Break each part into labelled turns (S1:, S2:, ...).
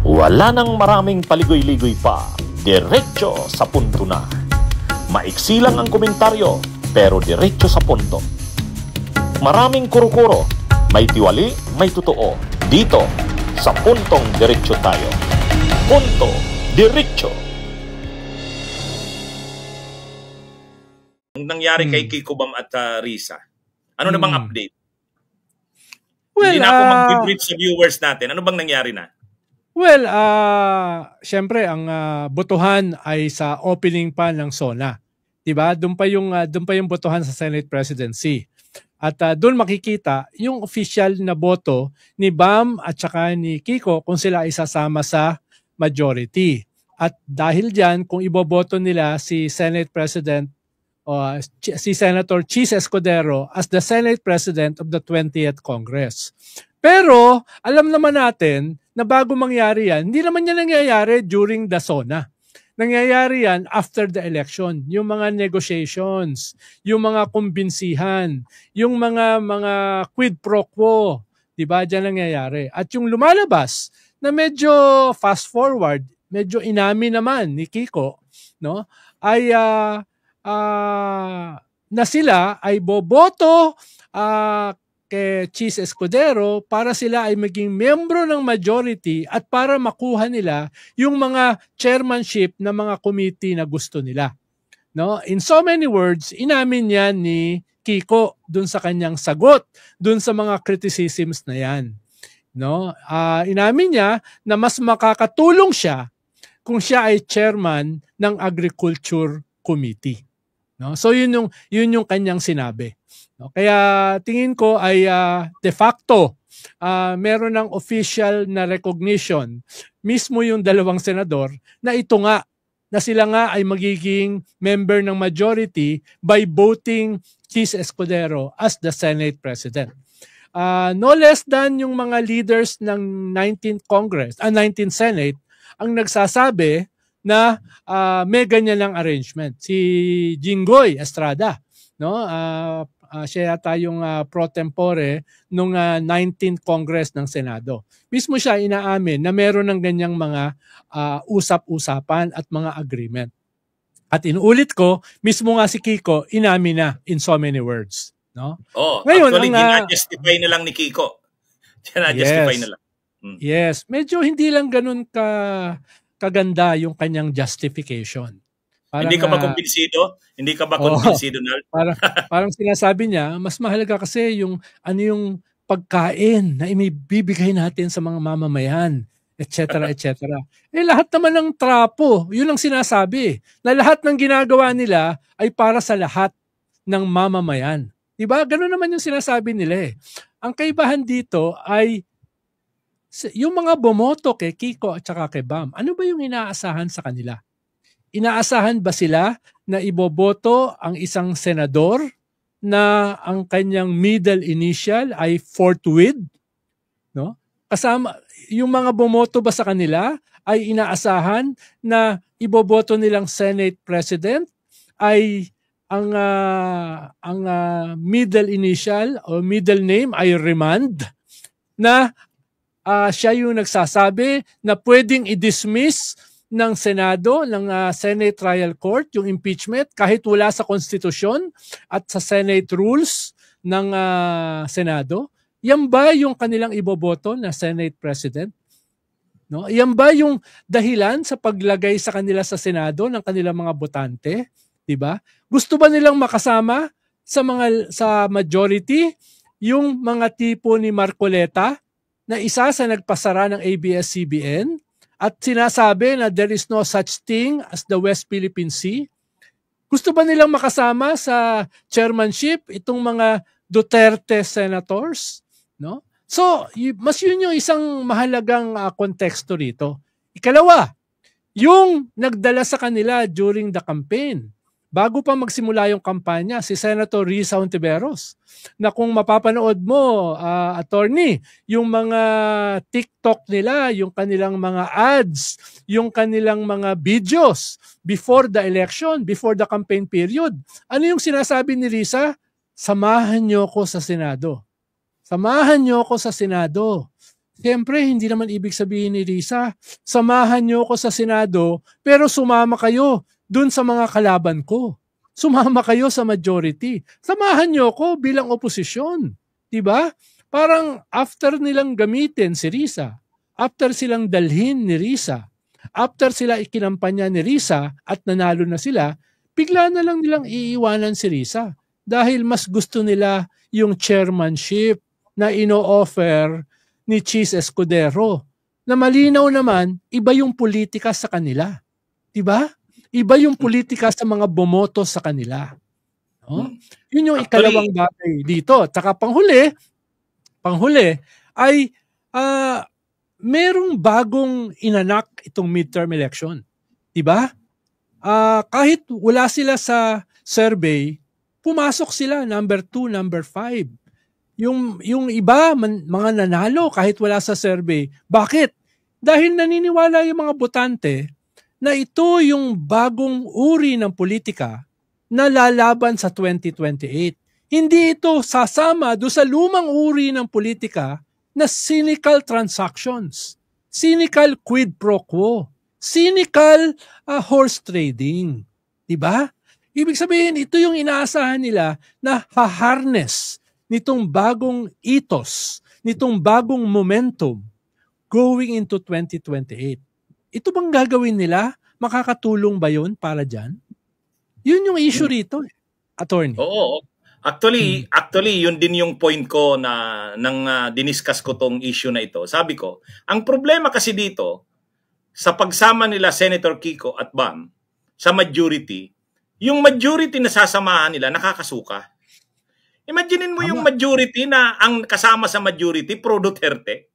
S1: Wala nang maraming paligoy-ligoy pa, diretso sa punto na. Maiksi lang ang komentaryo, pero diretso sa punto. Maraming kuro-kuro, may tiwali, may totoo. Dito, sa Puntong Diretso tayo. Punto Diretso.
S2: Ang nangyari kay Kiko Bam at Risa, ano na bang update?
S3: Well,
S2: hindi na ako mag-brief sa viewers natin. Ano bang nangyari na?
S3: Well, syempre ang botohan ay sa opening pa ng SONA. 'Di ba? Doon pa yung botohan sa Senate presidency. At doon makikita yung official na boto ni Bam at saka ni Kiko kung sila ay sasama sa majority. At dahil diyan, kung iboboto nila si Senate President si Senator Chis Escudero as the Senate President of the 20th Congress. Pero alam naman natin na bago mangyari yan, hindi naman yan nangyayari during the SONA. Nangyayari yan after the election. Yung mga negotiations, yung mga kumbinsihan, yung mga quid pro quo, diba, dyan nangyayari. At yung lumalabas na medyo fast forward, medyo inamin naman ni Kiko, no, ay na sila ay boboto kay Chis Escudero para sila ay maging membro ng majority at para makuha nila yung mga chairmanship ng mga committee na gusto nila. No? In so many words, inamin yan ni Kiko dun sa kanyang sagot, dun sa mga criticisms na yan. No? Inamin niya na mas makakatulong siya kung siya ay chairman ng Agriculture Committee. No? So yun yung kanyang sinabi. No? Kaya tingin ko ay de facto meron ng official na recognition mismo yung dalawang senador na ito nga, na sila nga ay magiging member ng majority by voting Chis Escudero as the Senate President. No less than yung mga leaders ng 19th Congress, 19th Senate ang nagsasabi na may ganyan lang arrangement. Si Jinggoy Estrada, no? Siya yata yung pro tempore nung 19th Congress ng Senado. Mismo siya inaamin na meron ng ganyang mga usap-usapan at mga agreement. At inuulit ko, mismo nga si Kiko inamin na in so many words. No?
S2: Ngayon, actually, gina-justify na lang ni Kiko. Gina-justify na lang.
S3: Yes, medyo hindi lang ganun kaganda yung kanyang justification. Parang,
S2: hindi ka ba kumbinsido? Hindi ka ba kumbinsido, Nal?
S3: Parang sinasabi niya, mas mahalaga kasi yung yung pagkain na ibibigay natin sa mga mamamayan, etc. etc. Lahat naman ng trapo, yun ang sinasabi, na lahat ng ginagawa nila ay para sa lahat ng mamamayan. Diba? Ganun naman yung sinasabi nila eh. Ang kaibahan dito ay yung mga bumoto kay Kiko at saka kay Bam, ano ba yung inaasahan sa kanila? Inaasahan ba sila na iboboto ang isang senador na ang kanyang middle initial ay forthwith? No? Kasama, yung mga bumoto ba sa kanila ay inaasahan na iboboto nilang Senate President ay ang middle initial o middle name ay Remand, na siya yung nagsasabi na pwedeng i-dismiss ng Senado, ng Senate Trial Court, yung impeachment kahit wala sa konstitusyon at sa Senate rules ng Senado? Yan ba yung kanilang iboboto na Senate President? No? Yan ba yung dahilan sa paglagay sa kanila sa Senado ng kanilang mga botante? Diba? Gusto ba nilang makasama sa majority yung mga tipo ni Marcoleta na isa sa nagpasara ng ABS-CBN? At sinasabi na there is no such thing as the West Philippine Sea? Gusto ba nilang makasama sa chairmanship itong mga Duterte senators? No? So, mas yun yung isang mahalagang konteksto rito. Ikalawa, yung nagdala sa kanila during the campaign, bago pa magsimula yung kampanya, si Senator Risa Hontiveros, na kung mapapanood mo, attorney, yung mga TikTok nila, yung kanilang mga ads, yung kanilang mga videos before the election, before the campaign period, ano yung sinasabi ni Risa? Samahan niyo ko sa Senado. Samahan niyo ko sa Senado. Siyempre, hindi naman ibig sabihin ni Risa, samahan niyo ko sa Senado, pero sumama kayo dun sa mga kalaban ko. Sumama kayo sa majority. Samahan niyo ko bilang oposisyon. Diba? Parang after nilang gamitin si Risa, after silang dalhin ni Risa, after sila ikinampanya ni Risa at nanalo na sila, bigla na lang nilang iiwanan si Risa dahil mas gusto nila yung chairmanship na ino-offer ni Cheese Escudero. Na malinaw naman, iba yung politika sa kanila. Diba? Iba yung politika sa mga bumoto sa kanila. No? Yun yung ikalawang bagay dito. Tsaka panghuli ay merong bagong inanak itong midterm election. Diba? Kahit wala sila sa survey, pumasok sila number 2, number 5. Yung iba, mga nanalo kahit wala sa survey. Bakit? Dahil naniniwala yung mga botante na ito yung bagong uri ng politika na lalaban sa 2028. Hindi ito sasama do sa lumang uri ng politika na cynical transactions, cynical quid pro quo, cynical horse trading. Diba? Ibig sabihin, ito yung inaasahan nila na ha-harness nitong bagong ethos, nitong bagong momentum going into 2028. Ito bang gagawin nila? Makakatulong ba yun para dyan? Yun yung issue rito, attorney.
S2: Oo. Actually, yun din yung point ko na nang diniscuss ko tong issue na ito. Sabi ko, ang problema kasi dito, sa pagsama nila Senator Kiko at Bam sa majority, yung majority na sasamahan nila nakakasuka. Imaginein mo yung majority na ang kasama sa majority, pro Duterte.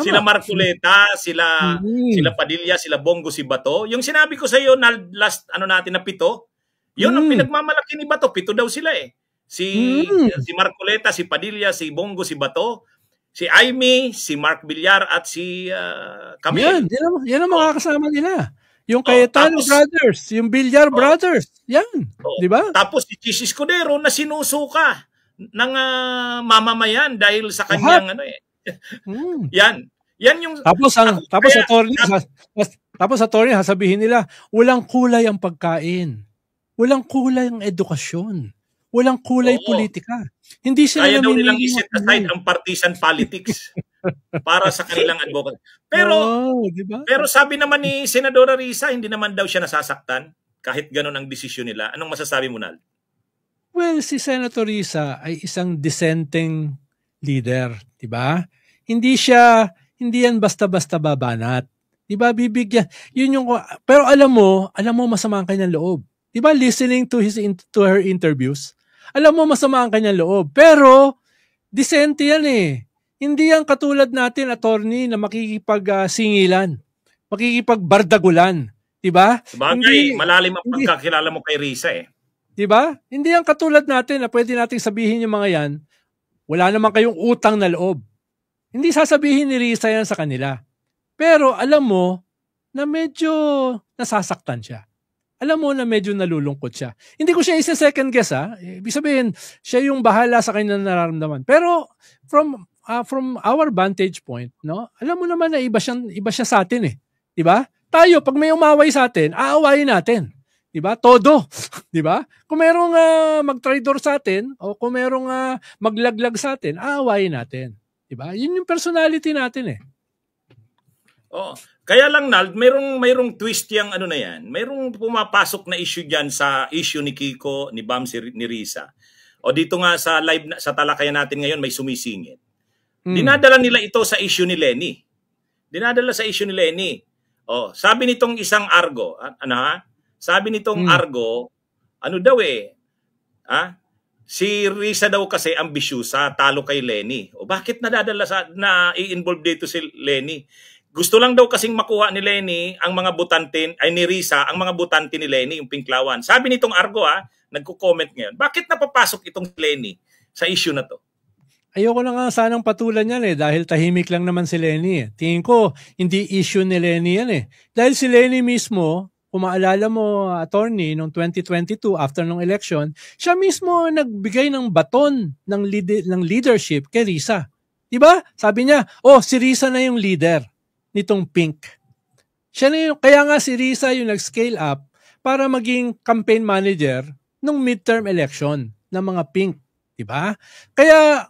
S2: Sila Marcoleta, sila Padilla, sila Bongo si Bato. Yung sinabi ko sa iyo na last natin na 7, yun ang pinagmamalaki ni Bato. 7 daw sila eh. Si Marcoleta, si Padilla, si Bongo si Bato, si Aimee, si Mark Villar at si Camille.
S3: Yan ang mga kasama nila. Yung Cayetano brothers, yung Villar brothers. Yan. Di ba?
S2: Tapos si Cheese Escudero na sinusuka ng mamamayan dahil sa kanyang Yan yung
S3: tapos attorney sasabihin nila, walang kulay ang pagkain. Walang kulay ang edukasyon. Walang kulay politika. Hindi sila
S2: kaya daw nilang iset aside ang partisan politics para sa kanilang advocacy. Pero sabi naman ni Senadora Risa, hindi naman daw siya nasasaktan kahit ganun ang desisyon nila. Anong masasabi mo, Nal?
S3: Well, si Senator Risa ay isang dissenting leader, 'di ba? Hindi yan basta-basta babanat. 'Di ba? Bibigyan. Yun yung pero alam mo masama ang kanyang loob. 'Di ba? Listening to her interviews, alam mo masama ang kanyang loob. Pero disente yan eh. Hindi yan katulad natin, attorney, na makikipag-singilan, makikipag-bardagulan. 'Di ba?
S2: Sabagay, malalim ang pagkakilala mo kay Risa eh.
S3: 'Di ba? Hindi yan katulad natin na pwede nating sabihin yung mga yan, wala naman kayong utang na loob. Hindi sasabihin ni Risa yan sa kanila. Pero alam mo na medyo nasasaktan siya. Alam mo na medyo nalulungkot siya. Hindi ko siya isa-second guess Ibig sabihin, siya yung bahala sa kanyang nararamdaman. Pero from our vantage point, no? Alam mo naman na iba siya sa atin eh. 'Di ba? Tayo pag may umaway sa atin, aawayin natin. 'Di ba? Todo, 'di ba? Kung merong mag-traitor sa atin o kung merong maglaglag sa atin, aawayin natin. 'Di ba? Yun yung personality natin eh.
S2: Kaya lang, Nald, mayroong twist yang na yan. Mayroong pumapasok na issue diyan sa issue ni Kiko, ni Bam, ni Risa. O dito nga sa live sa talakayan natin ngayon may sumisingit. Dinadala nila ito sa issue ni Lenny. Sabi nitong isang Argo, Sabi nitong Argo, si Risa daw kasi ambisyosa, talo kay Lenny. O bakit na i-involve dito si Lenny? Gusto lang daw kasing makuha ni Lenny ang mga butante, ni Risa, ang mga butante ni Lenny, yung Pinklawan. Sabi nitong Argo, nagko-comment ngayon, bakit napapasok itong Lenny sa issue na to?
S3: Ayoko na nga sanang patulan yan dahil tahimik lang naman si Lenny. Tingin ko, hindi issue ni Lenny yan Dahil si Lenny mismo, kung maalala mo, attorney, noong 2022, after ng election, siya mismo nagbigay ng baton ng leadership kay Risa. Diba? Sabi niya, si Risa na yung leader nitong Pink. Siya na yung, kaya nga si Risa yung nag-scale up para maging campaign manager ng midterm election ng mga Pink. Diba? Kaya,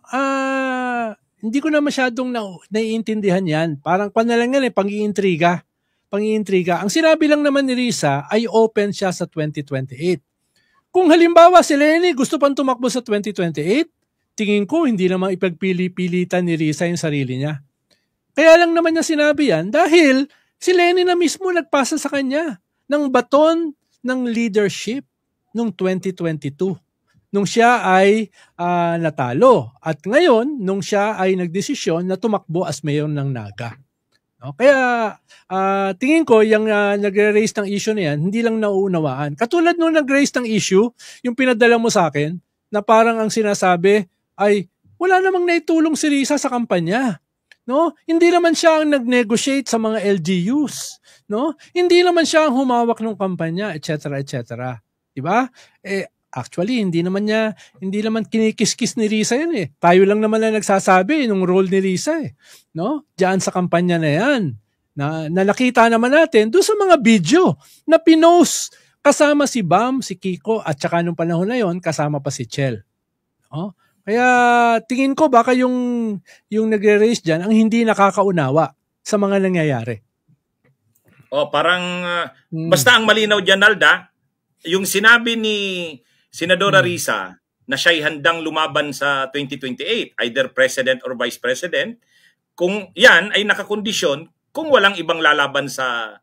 S3: hindi ko na masyadong naiintindihan yan. Parang na lang yan pang-iintriga. Ang sinabi lang naman ni Risa ay open siya sa 2028. Kung halimbawa si Leni gusto pang tumakbo sa 2028, tingin ko hindi naman ipagpili-pilitan ni Risa yung sarili niya. Kaya lang naman niya sinabi yan dahil si Leni na mismo nagpasa sa kanya ng baton ng leadership noong 2022. Nung siya ay natalo. At ngayon, nung siya ay nagdesisyon na tumakbo as mayor ng Naga. No? Kaya tingin ko yung nagre-raise ng issue na yan, hindi lang nauunawaan. Katulad nung nag-raise ng issue, yung pinadala mo sa akin, na parang ang sinasabi ay wala namang naitulong si Risa sa kampanya. No? Hindi naman siya ang nag-negotiate sa mga LGUs. No? Hindi naman siya ang humawak ng kampanya, etc. etc. Diba? Actually, hindi naman kinikis-kis ni Risa yan eh. Tayo lang naman na nagsasabi nung role ni Risa eh. No? Diyan sa kampanya na yan. Na nakita naman natin doon sa mga video na pinost kasama si Bam, si Kiko, at saka nung panahon na yon kasama pa si Chel. No? Kaya tingin ko baka yung nagre-raise dyan ang hindi nakakaunawa sa mga nangyayari.
S2: Parang basta ang malinaw dyan, Nalda, yung sinabi ni Senadora Risa na siya'y handang lumaban sa 2028, either president or vice president, kung yan ay nakakondisyon kung walang ibang lalaban sa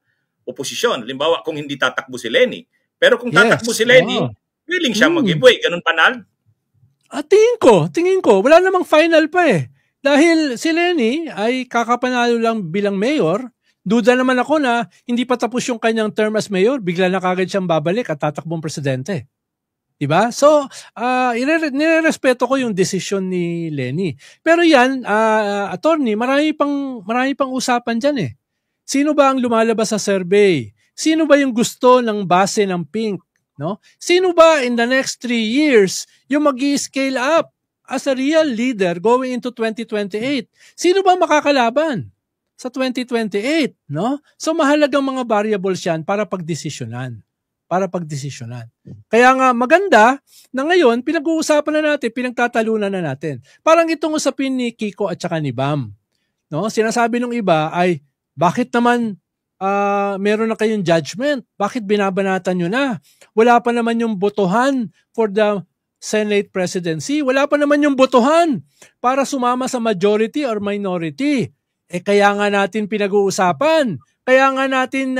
S2: oposisyon. Halimbawa, kung hindi tatakbo si Leni. Pero kung tatakbo si Leni, willing siya mag-giveaway. Ganun pa, Nal?
S3: Tingin ko, wala namang final pa eh. Dahil si Leni ay kakapanalo lang bilang mayor, duda naman ako na hindi pa tapos yung kanyang term as mayor, bigla na kagad siyang babalik at tatakbong presidente. Diba? So, nirerespeto ko yung desisyon ni Leni. Pero yan, attorney, marami pang usapan dyan eh. Sino ba ang lumalabas sa survey? Sino ba yung gusto ng base ng Pink? No? Sino ba in the next 3 years yung mag-i-scale up as a real leader going into 2028? Sino ba makakalaban sa 2028? No? So, mahalagang mga variables yan para pagdesisyonan. Kaya nga maganda na ngayon pinag-uusapan na natin, pinagtatalunan na natin. Parang itong usapin ni Kiko at saka ni Bam. No? Sinasabi ng iba ay bakit naman meron na kayong judgment? Bakit binabanatan nyo na? Wala pa naman yung botohan for the Senate presidency. Wala pa naman yung botohan para sumama sa majority or minority. Kaya nga natin pinag-uusapan. Kaya nga natin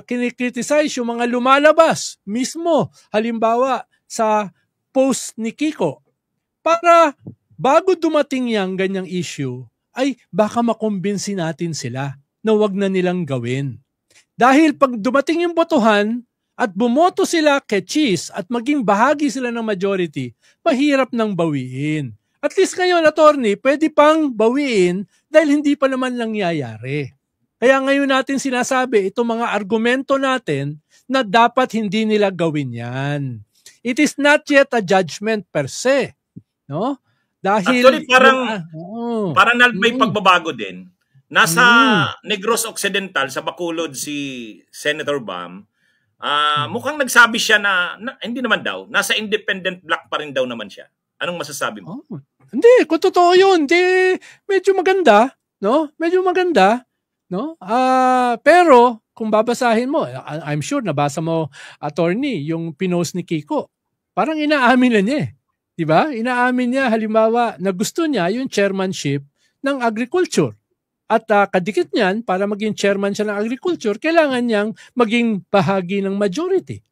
S3: kinikriticize yung mga lumalabas mismo, halimbawa sa post ni Kiko. Para bago dumating yung ganyang issue, ay baka makumbinsi natin sila na wag na nilang gawin. Dahil pag dumating yung botohan at bumoto sila kay Cheese at maging bahagi sila ng majority, mahirap nang bawiin. At least ngayon, attorney, pwede pang bawiin dahil hindi pa naman nangyayari. Kaya ngayon natin sinasabi, itong mga argumento natin na dapat hindi nila gawin yan. It is not yet a judgment per se. No? Dahil,
S2: actually, parang may pagbabago din. Nasa Negros Occidental, sa Bacolod, si Senator Bam, mukhang nagsabi siya na hindi naman daw, nasa independent block pa rin daw naman siya. Anong masasabi mo?
S3: Hindi, kung totoo yun, medyo maganda. No? Medyo maganda. No? Pero kung babasahin mo, I'm sure nabasa mo, attorney, yung pinost ni Kiko. Parang inaamin na niya eh. 'Di ba? Inaamin niya halimbawa na gusto niya yung chairmanship ng agriculture. At kadikit niyan, para maging chairman siya ng agriculture, kailangan niyang maging bahagi ng majority.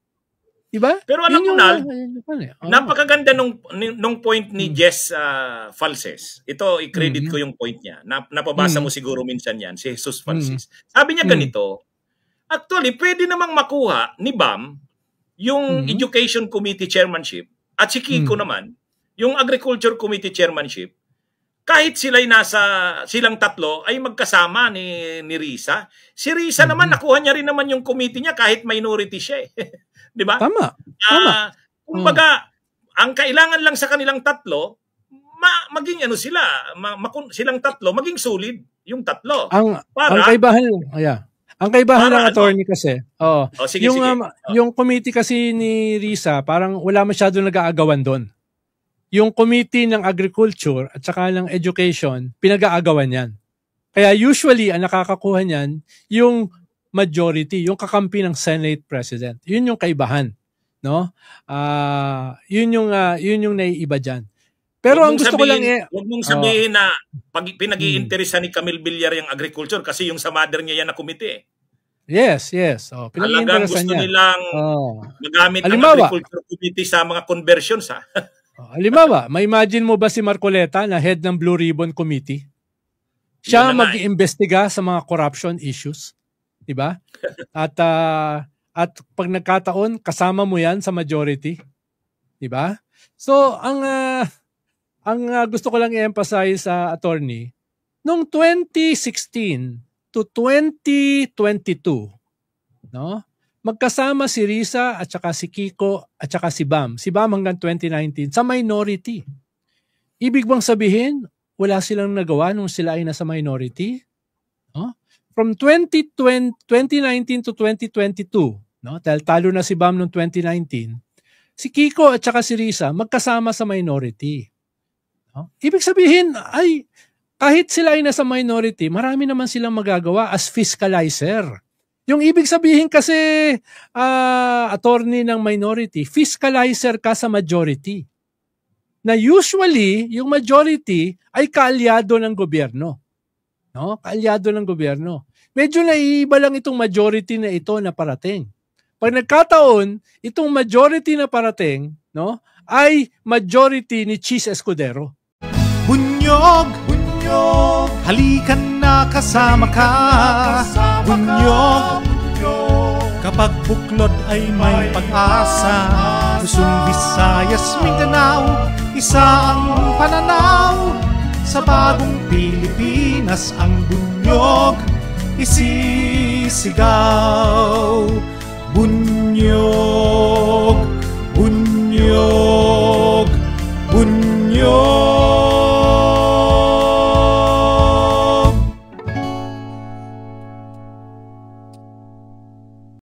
S3: 'Di ba?
S2: Pero alam mo, Nal, napakaganda nung point ni Jess Falses. Ito, i-credit ko yung point niya. Napabasa mo siguro minsan yan, si Jesus Falses. Sabi niya ganito, actually, pwede namang makuha ni Bam yung Education Committee Chairmanship at si Kiko naman, yung Agriculture Committee Chairmanship, kahit silang tatlo ay magkasama ni Risa. Si Risa naman, nakuha niya rin naman yung committee niya kahit minority siya eh. Diba?
S3: Tama.
S2: Kumbaga, ang kailangan lang sa kanilang tatlo, maging ano sila, silang tatlo, maging solid yung tatlo.
S3: Ang
S2: Para,
S3: kaibahan, ang kaibahan
S2: para
S3: ng attorney kasi,
S2: sige,
S3: yung,
S2: sige.
S3: Yung committee kasi ni Risa, parang wala masyado nag-aagawan doon. Yung committee ng agriculture at saka ng education, pinag-aagawan yan. Kaya usually, ang nakakakuha niyan, yung majority, yung kakampi ng Senate President. Yun yung kaibahan. No? Yun yung naiiba dyan. Pero ang gusto ko lang
S2: huwag mong sabihin na pinag-iinteresan ni Camille Villar yung agriculture kasi yung sa mother niya yan na komite.
S3: Yes.
S2: Talagang gusto nilang magamit ang agriculture committee sa mga conversions.
S3: Halimbawa, ma-imagine mo ba si Marcoleta na head ng Blue Ribbon Committee? Siya mag-iimbestiga sa mga corruption issues. Diba? At pag nagkataon, kasama mo yan sa majority. Diba? So, ang gusto ko lang i-emphasize sa attorney, noong 2016 to 2022, no? Magkasama si Risa at saka si Kiko at saka si Bam. Si Bam hanggang 2019 sa minority. Ibig bang sabihin, wala silang nagawa nung sila ay nasa minority? No? From 2019 to 2022, no? Dahil talo na si Bam noong 2019, si Kiko at saka si Risa magkasama sa minority. No? Ibig sabihin ay kahit sila ay nasa minority, marami naman silang magagawa as fiscalizer. Yung ibig sabihin kasi attorney ng minority, fiscalizer ka sa majority. Na usually, yung majority ay kaalyado ng gobyerno. No? Kaalyado ng gobyerno. Medyo naiiba lang itong majority na ito na parating. Pag nagkataon, itong majority na parating, no, ay majority ni Cheese Escudero.
S4: Bunyog, halikan na kasama ka. Bunyog, kapag buklod ay may pag-asa. Luzon, Visayas, Mindanao, isa ang pananaw. Sa bagong Pilipinas ang bunyog isisigaw. Bunyog, bunyog.